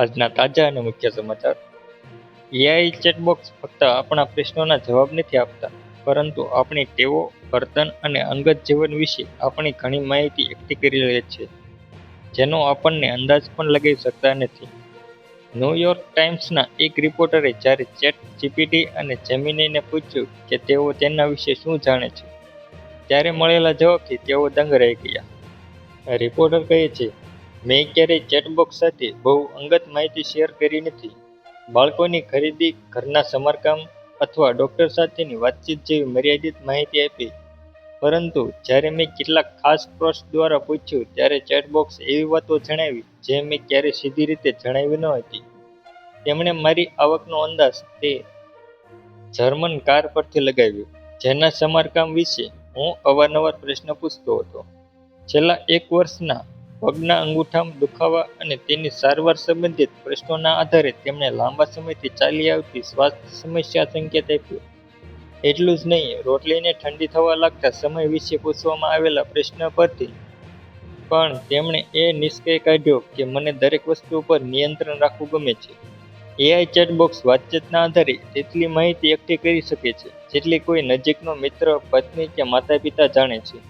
આજના તાજા અને મુખ્ય સમાચાર. એઆઈ ચેટબોક્સ ફક્ત આપણા પ્રશ્નોના જવાબ નથી આપતા, પરંતુ આપણી ટેવો, વર્તન અને અંગત જીવન વિશે આપણી ઘણી માહિતી એકઠી કરી લે છે, જેનો આપણને અંદાજ પણ લગાવી શકતા નથી. ન્યૂયોર્ક ટાઈમ્સના એક રિપોર્ટરે જ્યારે ચેટ જીપીટી અને જેમિનીને પૂછ્યું કે તેઓ તેના વિશે શું જાણે છે, ત્યારે મળેલા જવાબથી તેઓ દંગ રહી ગયા. રિપોર્ટર કહે છે, મેં ક્યારેય ચેટબોક્સ સાથે બહુ અંગત માહિતી શેર કરી નથી. બાળકોની ખરીદી, ઘરના સમારકામ અથવા ડૉક્ટર સાથેની વાતચીત જેવી મર્યાદિત માહિતી આપી. પરંતુ જ્યારે મેં કેટલાક ખાસ પ્રશ્ન દ્વારા પૂછ્યું ત્યારે ચેટબોક્સ એવી વાતો જણાવી જે મેં ક્યારેય સીધી રીતે જણાવી ન હતી. તેમણે મારી આવકનો અંદાજ તે જર્મન કાર પરથી લગાવ્યો, જેના સમારકામ વિશે હું અવારનવાર પ્રશ્ન પૂછતો હતો. છેલ્લા 1 વર્ષના પગના અંગૂઠામાં દુખાવા અને તેની સારવાર સંબંધિત પ્રશ્નોના આધારે તેમણે લાંબા સમયથી ચાલી આવતી સ્વાસ્થ્ય સમસ્યા સંકેત આપ્યો. એટલું જ નહીં, રોટલીને ઠંડી થવા લાગતા સમય વિશે પૂછવામાં આવેલા પ્રશ્ન પરથી પણ તેમણે એ નિષ્કર્ષ કાઢ્યો કે મને દરેક વસ્તુ પર નિયંત્રણ રાખવું ગમે છે. એઆઈ ચેટબોક્સ વાતચીતના આધારે તેટલી માહિતી એકઠી કરી શકે છે જેટલી કોઈ નજીકનો મિત્ર, પત્ની કે માતા-પિતા જાણે છે.